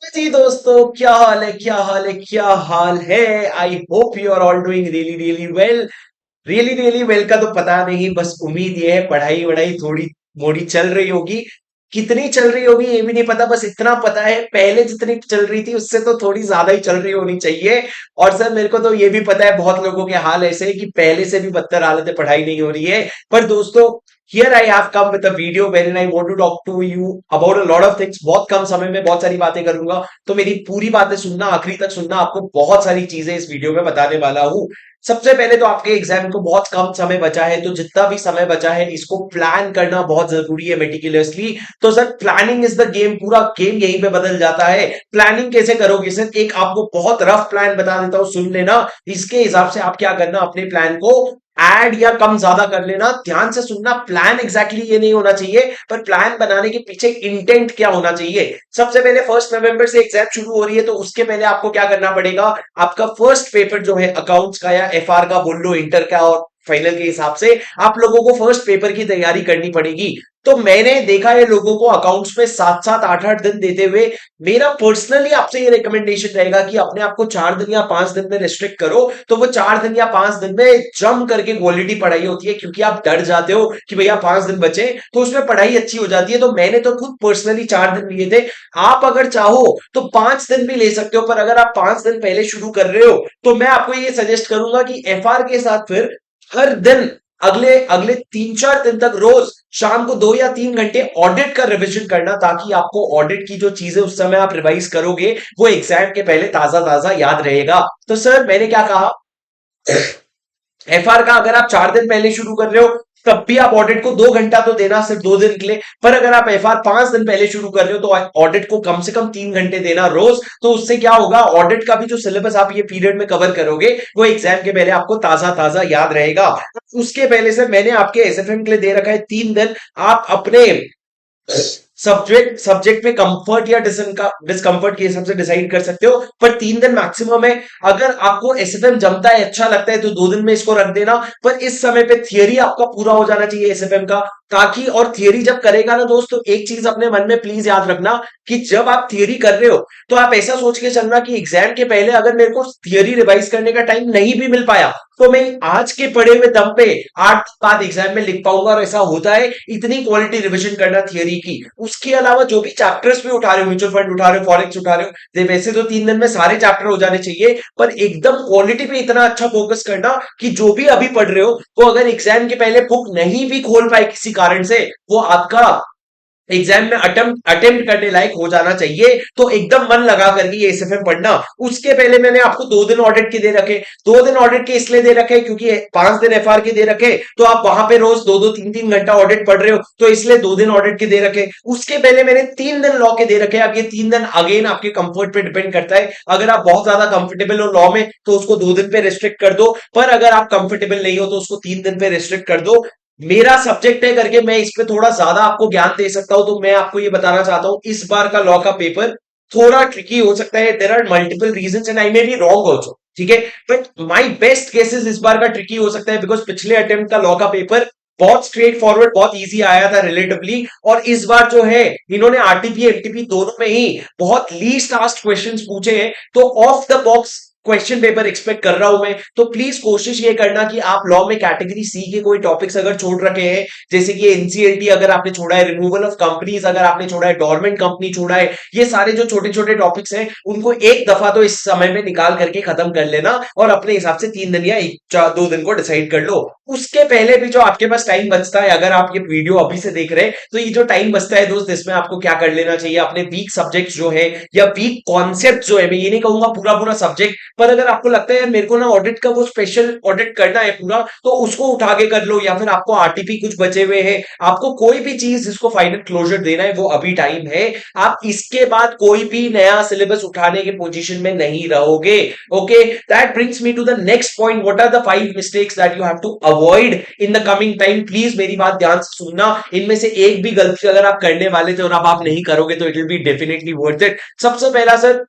जी दोस्तों, क्या हाल है? क्या हाल है? क्या हाल है? I hope you are all doing really really well. Really really well का तो पता नहीं, बस उम्मीद ये है पढ़ाई वढ़ाई थोड़ी मोड़ी चल रही होगी। कितनी चल रही होगी ये भी नहीं पता, बस इतना पता है पहले जितनी चल रही थी उससे तो थोड़ी ज्यादा ही चल रही होनी चाहिए। और सर मेरे को तो ये भी पता है बहुत लोगों के हाल ऐसे है कि पहले से भी बदतर हालत है, पढ़ाई नहीं हो रही है। पर दोस्तों, here I have come with a video where I want to talk to you about a lot of things. बहुत कम समय में बहुत सारी बातें करूंगा, तो मेरी पूरी बातें सुनना, आखिरी तक सुनना। आपको बहुत सारी चीजें इस वीडियो में बताने वाला हूँ। सबसे पहले तो आपके एग्जाम को बहुत कम समय बचा है, तो जितना भी समय बचा है इसको प्लान करना बहुत जरूरी है मेटिकुलसली। तो sir planning is the game, पूरा गेम यहीं पे बदल जाता है। प्लानिंग कैसे करोगे सर? एक आपको बहुत रफ प्लान बता देता हूँ, सुन लेना। इसके हिसाब से आप क्या करना, अपने प्लान को ऐड या कम ज्यादा कर लेना। ध्यान से सुनना, प्लान एग्जैक्टली ये नहीं होना चाहिए, पर प्लान बनाने के पीछे इंटेंट क्या होना चाहिए। सबसे पहले 1 नवंबर से एग्जाम शुरू हो रही है, तो उसके पहले आपको क्या करना पड़ेगा। आपका फर्स्ट पेपर जो है अकाउंट्स का या एफआर का बोल लो, इंटर का और फाइनल के हिसाब से आप लोगों को फर्स्ट पेपर की तैयारी करनी पड़ेगी। तो मैंने देखा है लोगों को अकाउंट्स में 7-7 8-8 दिन देते हुए। मेरा पर्सनली आपसे ये रिकमेंडेशन रहेगा कि अपने आप को 4 दिन या 5 दिन में रिस्ट्रिक्ट करो। तो वो 4 दिन या 5 दिन में जम करके क्वालिटी पढ़ाई होती है, क्योंकि आप डर जाते हो कि भैया 5 दिन बचे, तो उसमें पढ़ाई अच्छी हो जाती है। तो मैंने तो खुद पर्सनली 4 दिन लिए थे। आप अगर चाहो तो 5 दिन भी ले सकते हो, पर अगर आप 5 दिन पहले शुरू कर रहे हो तो मैं आपको ये सजेस्ट करूंगा कि एफआर के साथ फिर हर दिन अगले अगले 3-4 दिन तक रोज शाम को 2 या 3 घंटे ऑडिट का रिवीजन करना, ताकि आपको ऑडिट की जो चीजें उस समय आप रिवाइज करोगे वो एग्जाम के पहले ताजा ताजा याद रहेगा। तो सर मैंने क्या कहा, एफआर का अगर आप 4 दिन पहले शुरू कर रहे हो तब भी आप ऑडिट को 2 घंटा तो देना, सिर्फ 2 दिन के लिए। पर अगर आप एफआर 5 दिन पहले शुरू कर रहे हो तो ऑडिट को कम से कम 3 घंटे देना रोज। तो उससे क्या होगा, ऑडिट का भी जो सिलेबस आप ये पीरियड में कवर करोगे वो एग्जाम के पहले आपको ताजा ताजा याद रहेगा। उसके पहले से मैंने आपके एसएफएम के लिए दे रखा है 3 दिन। आप अपने सब्जेक्ट सब्जेक्ट में कंफर्ट या डिस्कंफर्ट के हिसाब से डिसाइड कर सकते हो, पर 3 दिन मैक्सिमम है। अगर आपको एसएफएम जमता है, अच्छा लगता है, तो 2 दिन में इसको रख देना। पर इस समय पे थियरी आपका पूरा हो जाना चाहिए एसएफएम का, ताकि और थियरी जब करेगा ना दोस्तों, एक चीज अपने मन में प्लीज याद रखना कि जब आप थियरी कर रहे हो तो आप ऐसा सोच के चलना कि एग्जाम के पहले अगर मेरे को थियरी रिवाइज करने का टाइम नहीं भी मिल पाया तो मैं आज के पढ़े हुए दम पे 8 दिन बाद एग्जाम में लिख पाऊंगा। और ऐसा होता है, इतनी क्वालिटी रिवीजन करना थियरी की। उसके अलावा जो भी चैप्टर्स भी उठा रहे हो, म्यूचुअल फंड उठा रहे हो, फॉरेक्स उठा रहे हो, वैसे तो 3 दिन में सारे चैप्टर हो जाने चाहिए, पर एकदम क्वालिटी पे इतना अच्छा फोकस करना कि जो भी अभी पढ़ रहे हो वो अगर एग्जाम के पहले बुक नहीं भी खोल पाए किसी कारण से, वो आपका एग्जाम में अटेम्प्ट करने लायक हो जाना चाहिए। तो एकदम मन लगा करके ये एसएफएम पढ़ना। उसके पहले मैंने आपको 2 दिन ऑडिट के दे रखे। 2 दिन ऑडिट के इसलिए दे रखे क्योंकि 5 दिन एफआर के दे रखे, तो आप वहां पे रोज 2-2 3-3 घंटा ऑडिट पढ़ रहे हो, तो इसलिए 2 दिन ऑडिट के दे रखे। उसके पहले मैंने 3 दिन लॉ के दे रखे। अब ये 3 दिन अगेन आपके कंफर्ट पे डिपेंड करता है। अगर आप बहुत ज्यादा कंफर्टेबल हो लॉ में तो उसको 2 दिन पे रिस्ट्रिक्ट कर दो, पर अगर आप कंफर्टेबल नहीं हो तो उसको 3 दिन पे रिस्ट्रिक्ट कर दो। मेरा सब्जेक्ट है करके मैं इस पे थोड़ा ज्यादा आपको ज्ञान दे सकता हूं, तो मैं आपको ये बताना चाहता हूं इस बार का लॉ का पेपर थोड़ा ट्रिकी हो सकता है। There are multiple reasons and I may be wrong also, ठीक है, बट माय बेस्ट केसेस इस बार का ट्रिकी हो सकता है, बिकॉज पिछले अटेम्प्ट का लॉ का पेपर बहुत स्ट्रेट फॉरवर्ड, बहुत इजी आया था रिलेटिवली। और इस बार जो है इन्होंने आरटीपी एमटीपी दोनों में ही बहुत लीस्ट आस्क्ड क्वेश्चंस पूछे हैं, तो of the box question paper expect कर रहा हूं मैं। तो प्लीज कोशिश ये करना कि आप लॉ में कैटेगरी सी के कोई टॉपिक्स अगर छोड़ रखे हैं, जैसे कि एनसीएलटी अगर आपने छोड़ा है, रिमूवल ऑफ कंपनीज अगर आपने छोड़ा है, डोरमेंट कंपनी छोड़ा है, ये सारे जो छोटे छोटे टॉपिक्स हैं उनको एक दफा तो इस समय में निकाल करके खत्म कर लेना, और अपने हिसाब से 3 दिन या 2 दिन को डिसाइड कर लो। उसके पहले भी जो आपके पास टाइम बचता है, अगर आप ये वीडियो अभी से देख रहे हैं तो ये जो टाइम बचता है दोस्त, इसमें आपको क्या कर लेना चाहिए, अपने वीक सब्जेक्ट जो है या वीक कॉन्सेप्ट जो है, मैं ये नहीं कहूंगा पूरा पूरा सब्जेक्ट, पर अगर आपको लगता है यार मेरे को ना ऑडिट का वो स्पेशल ऑडिट करना है पूरा, तो उसको उठा के कर लो। या फिर आपको आरटीपी कुछ बचे हुए हैं, आपको कोई भी चीज जिसको फाइनल क्लोजर देना है, वो अभी टाइम है। आप इसके बाद कोई भी नया सिलेबस उठाने के पोजीशन में नहीं रहोगे। Okay, that brings me to the next point, what are the 5 mistakes that you have to avoid in the coming time. Please मेरी बात ध्यान से सुनना, इनमें से एक भी गलती अगर आप करने वाले थे और अब आप नहीं करोगे तो it will be definitely worth it. सबसे पहला सर,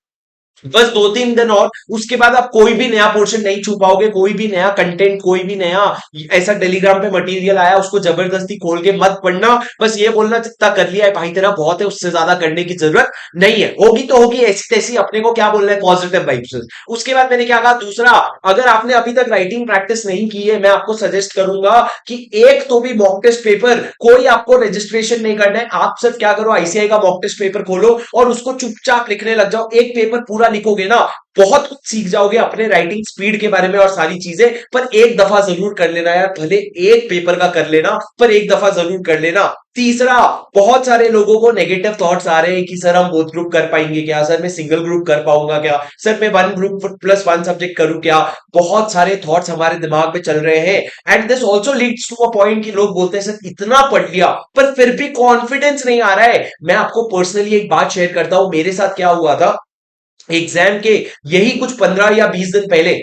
बस 2-3 दिन और, उसके बाद आप कोई भी नया पोर्शन नहीं छू पाओगे, कोई भी नया कंटेंट, कोई भी नया ऐसा टेलीग्राम पे मटेरियल आया उसको जबरदस्ती खोल के मत पढ़ना। बस ये बोलना जितना कर लिया है भाई तेरा बहुत है, उससे ज्यादा करने की जरूरत नहीं है, होगी तो होगी ऐसी तैसी, अपने को क्या बोलना है, पॉजिटिव वाइब्स। उसके बाद मैंने क्या कहा दूसरा, अगर आपने अभी तक राइटिंग प्रैक्टिस नहीं की है, मैं आपको सजेस्ट करूंगा कि एक तो भी मॉक टेस्ट पेपर, कोई आपको रजिस्ट्रेशन नहीं करना है, आप सिर्फ क्या करो, आईसीआई का मॉक टेस्ट पेपर खोलो और उसको चुपचाप लिखने लग जाओ। एक पेपर पूरा लिखोगे ना, बहुत कुछ सीख जाओगे अपने राइटिंग स्पीड के बारे में और सारी चीजें। पर एक दफा जरूर कर लेना यार, भले एक पेपर का कर लेना, पर एक दफा जरूर कर लेना। तीसरा, बहुत सारे लोगों को नेगेटिव थॉट्स आ रहे हैं कि सर हम बोथ ग्रुप कर पाएंगे क्या, सर मैं सिंगल ग्रुप कर पाऊंगा क्या, सर मैं one group plus one subject करूं क्या। बहुत सारे थॉट्स हमारे दिमाग में चल रहे हैं, and this also leads to a point कि लोग बोलते हैं सर इतना पढ़ लिया पर फिर भी कॉन्फिडेंस नहीं आ रहा है। मैं आपको पर्सनली एक बात शेयर करता हूं, मेरे साथ क्या हुआ था एग्जाम के यही कुछ 15 या 20 दिन पहले,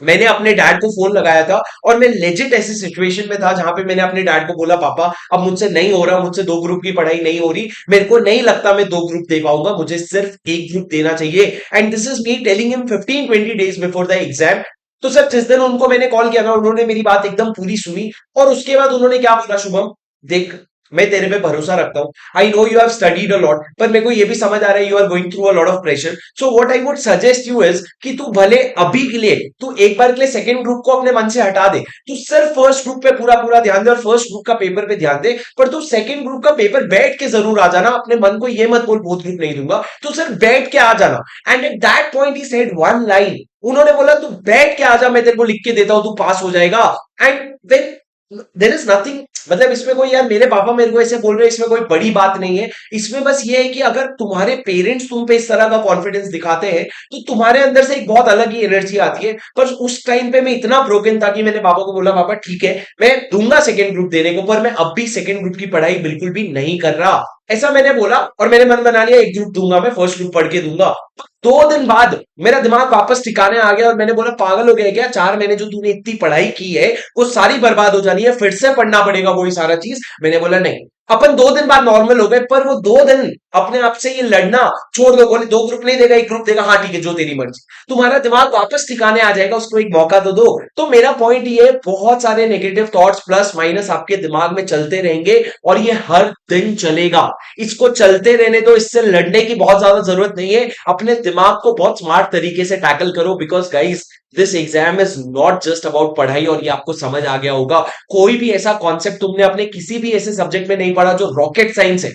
मैंने अपने डैड को फोन लगाया था और मैं लेजिट ऐसी सिचुएशन में था जहां पे मैंने अपने डैड को बोला पापा अब मुझसे नहीं हो रहा, मुझसे दो ग्रुप की पढ़ाई नहीं हो रही, मेरे को नहीं लगता मैं दो ग्रुप दे पाऊंगा, मुझे सिर्फ एक ग्रुप देना चाहिए। And this is me telling him 15-20 days before the exam. तो सर जिस दिन उनको मैंने कॉल किया ना, उन्होंने मेरी बात एकदम पूरी सुनी और उसके बाद उन्होंने क्या बोला, शुभम देख मैं तेरे पे भरोसा रखता हूं, I know you have studied a lot, पर मेरे को ये भी समझ आ रहा है you are going through a lot of pressure, so what I would suggest you is कि तू भले अभी के लिए तू एक बार के लिए सेकंड ग्रुप को अपने मन से हटा दे, तू सिर्फ फर्स्ट ग्रुप पे पूरा पूरा ध्यान दे और फर्स्ट ग्रुप का पेपर पे ध्यान दे, पर तू सेकंड ग्रुप का पेपर बैठ के जरूर आ जाना, अपने मन को ये मत बोल बहुत ग्रुप नहीं दूंगा, तू सिर्फ बैठ के आ जाना। And at that point he said one line, उन्होंने बोला तू बैठ के आ जा, मैं तेरे को लिख के देता हूं, तू पास हो जाएगा। And then there is nothing, मतलब इसमें कोई यार मेरे पापा मेरे को ऐसे बोल रहे हैं, इसमें कोई बड़ी बात नहीं है। इसमें बस ये है कि अगर तुम्हारे पेरेंट्स तुम पे इस तरह का कॉन्फिडेंस दिखाते हैं तो तुम्हारे अंदर से एक बहुत अलग ही एनर्जी आती है। पर उस टाइम पे मैं इतना ब्रोकन था कि मैंने पापा को बोला पापा ठीक है मैं दूंगा सेकेंड ग्रुप देने को, पर मैं अब भी सेकेंड ग्रुप की पढ़ाई बिल्कुल भी नहीं कर रहा, ऐसा मैंने बोला। और मैंने मन बना लिया एक ग्रुप दूंगा, मैं फर्स्ट ग्रुप पढ़ के दूंगा। 2 दिन बाद मेरा दिमाग वापस ठिकाने आ गया और मैंने बोला पागल हो गया क्या, 4 महीने जो तूने इतनी पढ़ाई की है वो सारी बर्बाद हो जानी है, फिर से पढ़ना पड़ेगा वही सारा चीज। मैंने बोला नहीं, अपन 2 दिन बाद नॉर्मल हो गए, पर वो 2 दिन अपने आप से ये लड़ना छोड़ दो, बोले दो ग्रुप नहीं देगा एक ग्रुप देगा, हाँ ठीक है जो तेरी मर्जी, तुम्हारा दिमाग वापस ठिकाने आ जाएगा, उसको एक मौका तो दो। तो मेरा पॉइंट ये, बहुत सारे नेगेटिव थॉट्स प्लस माइनस आपके दिमाग में चलते रहेंगे और ये हर दिन चलेगा, इसको चलते रहने दो, इससे लड़ने की बहुत ज्यादा जरूरत नहीं है। अपने दिमाग को बहुत स्मार्ट तरीके से टैकल करो, because guys this exam is not just about पढ़ाई, और ये आपको समझ आ गया होगा। कोई भी ऐसा कॉन्सेप्ट तुमने अपने किसी भी ऐसे सब्जेक्ट में नहीं पढ़ा जो रॉकेट साइंस है,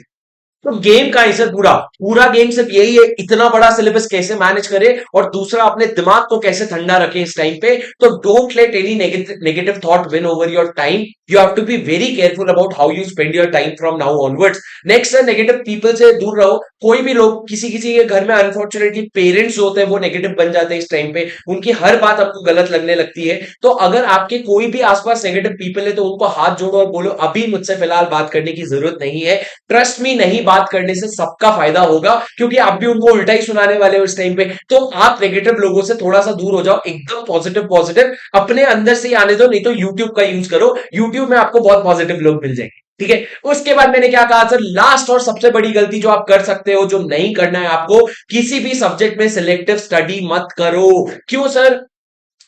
तो गेम का ही सर पूरा पूरा गेम सिर्फ यही है, इतना बड़ा सिलेबस कैसे मैनेज करे और दूसरा अपने दिमाग को कैसे ठंडा रखे इस टाइम पे। तो don't let any negative thought win over your time, you have to be very careful about how you spend your time from now onwards. Next है नेगेटिव पीपल से दूर रहो। कोई भी लोग, किसी किसी के घर में अनफॉर्चुनेटली पेरेंट्स होते हैं वो नेगेटिव बन जाते हैं इस टाइम पे, उनकी हर बात आपको गलत लगने लगती है। तो अगर आपके कोई भी आसपास नेगेटिव पीपल है तो उनको हाथ जोड़ो और बोलो अभी मुझसे फिलहाल बात करने की जरूरत नहीं है, ट्रस्ट मी नहीं बात करने से सबका फायदा होगा, क्योंकि आप भी उनको उल्टा ही सुनाने वाले हो इस टाइम पे। तो आप नेगेटिव लोगों से थोड़ा सा दूर हो जाओ, एकदम पॉजिटिव पॉजिटिव अपने अंदर से ही आने दो, नहीं तो यूट्यूब का यूज करो, यूट्यूब में आपको बहुत पॉजिटिव लोग मिल जाएंगे। ठीक है, उसके बाद मैंने क्या कहा सर, लास्ट और सबसे बड़ी गलती जो आप कर सकते हो, जो नहीं करना है आपको, किसी भी सब्जेक्ट में सिलेक्टिव स्टडी मत करो। क्यों सर,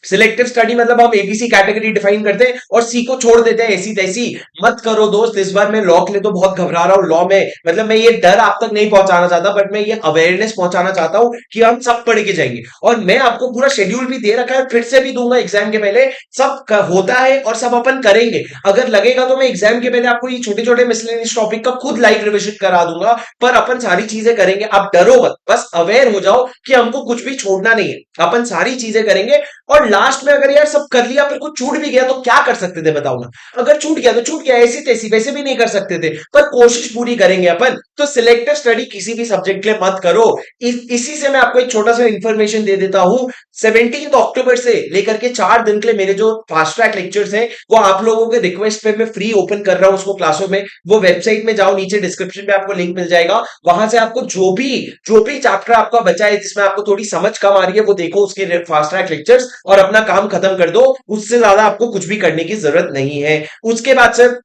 सिलेक्टिव स्टडी मतलब हम एबीसी कैटेगरी डिफाइन करते हैं और सी को छोड़ देते हैं ऐसी तैसी, मत करो दोस्त। इस बार मैं लॉ के लिए तो बहुत घबरा रहा हूं, लॉ में मतलब मैं ये डर आप तक नहीं पहुंचाना चाहता, बट मैं ये अवेयरनेस पहुंचाना चाहता हूं कि हम सब पढ़ के जाएंगे। और मैं आपको पूरा शेड्यूल भी दे रखा है, फिर से भी दूंगा एग्जाम के पहले, सब होता है और सब अपन करेंगे। अगर लगेगा तो मैं एग्जाम के पहले आपको ये छोटे छोटे मिसलेनियस टॉपिक का खुद लाइव रिविजन करा दूंगा, पर अपन सारी चीजें करेंगे। आप डरो मत, बस अवेयर हो जाओ कि हमको कुछ भी छोड़ना नहीं है, अपन सारी चीजें करेंगे। और लास्ट में अगर यार सब कर लिया पर कुछ छूट भी गया तो क्या कर सकते थे बताओ ना, अगर छूट गया तो छूट गया, ऐसी तैसी वैसे भी नहीं कर सकते थे, पर कोशिश पूरी करेंगे अपन। तो सिलेक्टिव स्टडी किसी भी सब्जेक्ट के लिए मत करो। इसी से मैं आपको एक छोटा सा इंफॉर्मेशन दे देता हूं, 17 अक्टूबर से लेकर के 4 दिन के लिए मेरे जो फास्ट ट्रैक लेक्चर्स हैं वो आप लोगों के रिक्वेस्ट पे मैं फ्री ओपन कर रहा हूं उसको क्लासों में। वो वेबसाइट में जाओ, नीचे डिस्क्रिप्शन में आपको लिंक मिल जाएगा, वहां से आपको जो भी चैप्टर आपका बचा है जिसमें आपको थोड़ी समझ कम आ रही है वो देखो उसके फास्ट ट्रैक लेक्चर्स और अपना काम खत्म कर दो, उससे ज्यादा आपको कुछ भी करने की जरूरत नहीं है। उसके बाद सर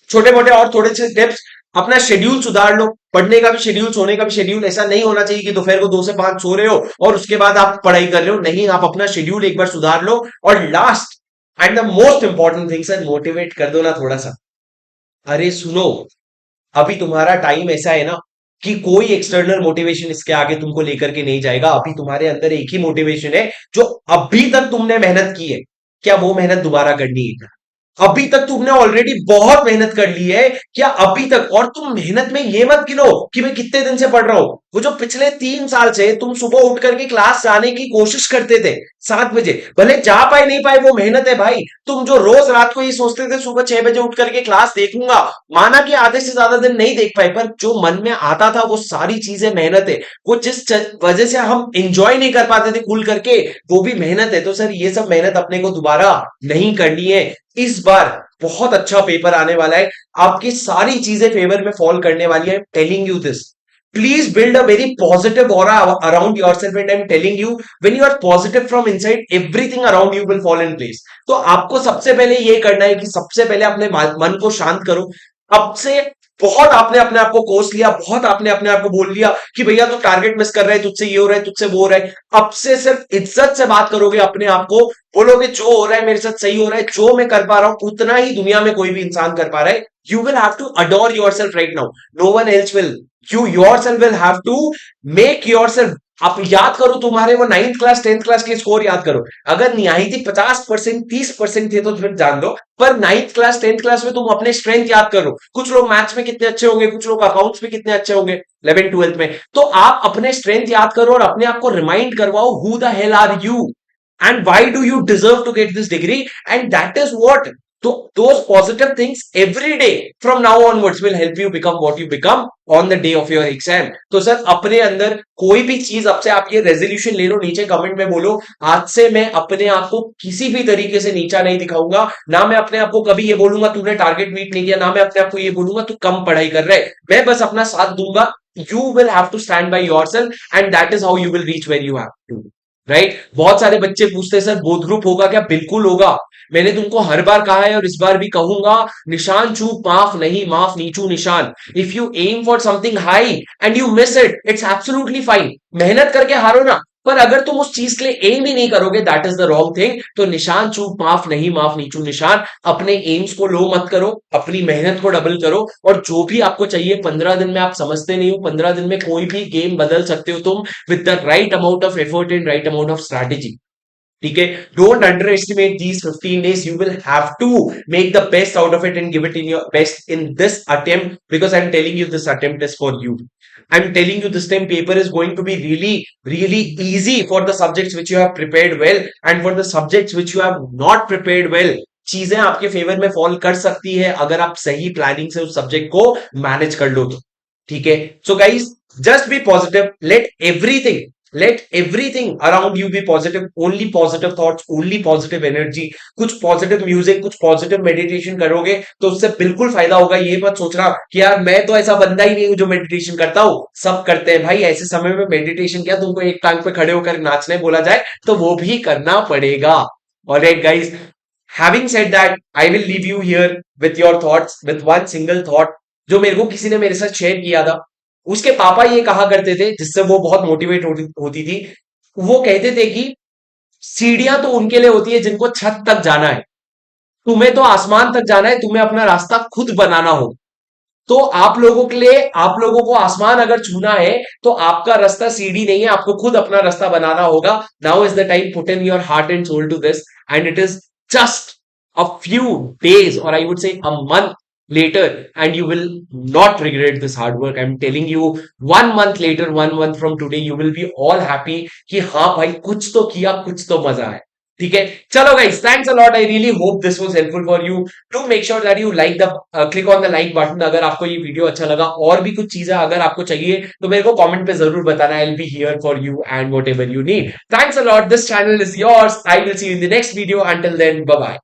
छोटे मोटे और थोड़े से टिप्स, अपना शेड्यूल सुधार लो, पढ़ने का भी शेड्यूल, सोने का भी शेड्यूल। ऐसा नहीं होना चाहिए कि दोपहर को 2 से 5 सो रहे हो और उसके बाद आप पढ़ाई कर रहे हो। नहीं, आप अपना शेड्यूल एक बार सुधार लो। और last and the most important thing sir, motivate कर दो ना थोड़ा सा। अरे सुनो, अभी तुम्हारा टाइम ऐसा है ना कि कोई एक्सटर्नल मोटिवेशन इसके आगे तुमको लेकर के नहीं जाएगा। अभी तुम्हारे अंदर एक ही मोटिवेशन है, जो अभी तक तुमने मेहनत की है, क्या वो मेहनत दोबारा करनी है? अभी तक तुमने ऑलरेडी बहुत मेहनत कर ली है, क्या अभी तक? और तुम मेहनत में ये मत गिनो कि मैं कितने दिन से पढ़ रहा हूं। वो जो पिछले 3 साल से तुम सुबह उठ करके क्लास जाने की कोशिश करते थे 7 बजे, भले जा पाए नहीं पाए वो मेहनत है भाई। तुम जो रोज रात को ये सोचते थे सुबह 6 बजे उठ करके क्लास देखूंगा, माना कि आधे से ज्यादा दिन नहीं देख पाए, पर जो मन में आता था वो सारी चीजें मेहनत है। वो जिस वजह से हम इंजॉय नहीं कर पाते थे खुल करके, वो भी मेहनत है। तो सर ये सब मेहनत अपने को दोबारा नहीं करनी है। इस बार बहुत अच्छा पेपर आने वाला है, आपकी सारी चीजें फेवर में फॉल करने वाली है। Telling you this, please build a very positive aura around yourself, and I'm telling you, when you are positive from inside, everything around you will fall in place. तो आपको सबसे पहले ये करना है कि सबसे पहले अपने मन को शांत करो। अब से बहुत आपने अपने आप को कोस लिया, बहुत आपने अपने आप को बोल लिया कि भैया तू टारगेट मिस कर रहा है, तुझसे ये हो रहा है, तुझसे वो हो रहा है। अब से सिर्फ इज्जत से बात करोगे अपने आप को, बोलोगे जो हो रहा है मेरे साथ सही हो रहा है, जो मैं कर पा रहा हूं उतना ही दुनिया में कोई भी इंसान कर पा रहा है। You will have to adore yourself right now, no one else will. You yourself will have to make yourself. आप याद करो तुम्हारे वो 9th क्लास 10th क्लास के स्कोर याद करो। अगर निहायती 50% 30% थे तो फिर जान दो, पर 9th क्लास 10th क्लास में तुम अपने स्ट्रेंथ याद करो। कुछ लोग मैथ्स में कितने अच्छे होंगे, कुछ लोग अकाउंट्स में कितने अच्छे होंगे 11th 12th में। तो आप अपने स्ट्रेंथ याद करो और अपने आप को रिमाइंड करवाओ, who the hell are you and why do you deserve to get this degree, and that is what, so those positive things every day from now onwards will help you become what you become on the day of your exam. तो sir अपने अंदर कोई भी चीज, अब से आप ये रेजोल्यूशन ले लो, नीचे कमेंट में बोलो, आज से मैं अपने आप को किसी भी तरीके से नीचा नहीं दिखाऊंगा। ना मैं अपने आप को कभी ये बोलूंगा तूने टारगेट मीट नहीं किया, ना मैं अपने आप को ये बोलूंगा तू कम पढ़ाई कर रहा है। मैं बस अपना साथ दूंगा। You will have to stand by yourself and that is how you will reach where you have to. Right? बहुत सारे बच्चे पूछते हैं सर बोध ग्रुप होगा क्या? बिल्कुल होगा। मैंने तुमको हर बार कहा है और इस बार भी कहूंगा, निशान चूक माफ नहीं, माफ नीचू निशान। If you aim for something high and you miss it, it's absolutely fine. मेहनत करके हारो ना, पर अगर तुम उस चीज के लिए एम ही नहीं करोगे, that is the wrong thing. तो निशान चूक माफ नहीं, माफ नीचू निशान। अपने एम्स को लो मत करो, अपनी मेहनत को डबल करो। और जो भी आपको चाहिए 15 दिन में, आप समझते नहीं हो 15 दिन में कोई भी गेम बदल सकते हो तुम, with the right amount of effort and right amount of strategy. ठीक है? Don't underestimate these 15 days। You will have to make the best out of it and give it in your best in this attempt, because I am telling you this attempt is for you. I'm telling you this time paper is going to be really, really easy for the subjects which you have prepared well, and for the subjects which you have not prepared well, चीजें आपके favour में fall कर सकती है अगर आप सही planning से उस सब्जेक्ट को मैनेज कर लो तो। ठीक है? So guys, just be positive, let everything around you be positive, only positive thoughts, only positive energy। कुछ पॉजिटिव म्यूजिक, कुछ पॉजिटिव मेडिटेशन करोगे तो उससे बिल्कुल फायदा होगा। ये मत सोचना कि यार मैं तो ऐसा बंदा ही नहीं हूं जो मेडिटेशन करता हूं, सब करते हैं भाई। ऐसे समय में मेडिटेशन क्या, तुमको एक टांग पे खड़े होकर नाचने बोला जाए तो वो भी करना पड़ेगा। Alright guys, having said that, I will leave you here with your thoughts, with one single thought जो मेरे को किसी ने मेरे साथ शेयर किया था। उसके पापा ये कहा करते थे, जिससे वो बहुत मोटिवेट होती थी। वो कहते थे कि सीढ़ियां तो उनके लिए होती है जिनको छत तक जाना है, तुम्हें तो आसमान तक जाना है, तुम्हें अपना रास्ता खुद बनाना हो। तो आप लोगों के लिए, आप लोगों को आसमान अगर छूना है तो आपका रास्ता सीढ़ी नहीं है, आपको खुद अपना रास्ता बनाना होगा। Now is the time, put in your heart and soul to this, and it is just a few days, or I would say a month later, and you will not regret this hard work. I'm telling you, 1 month later, 1 month from today, you will be all happy कि हाँ भाई कुछ तो किया, कुछ तो मजा है। ठीक है? चलो guys, thanks a lot. I really hope this was helpful for you. To make sure that you like the, click on the like button अगर आपको ये वीडियो अच्छा लगा। और भी कुछ चीजें अगर आपको चाहिए तो मेरे को कमेंट पे जरूर बताना। I will be here for you and whatever you need. Thanks a lot. This channel is yours. I will see you in the next video. Until then, bye bye.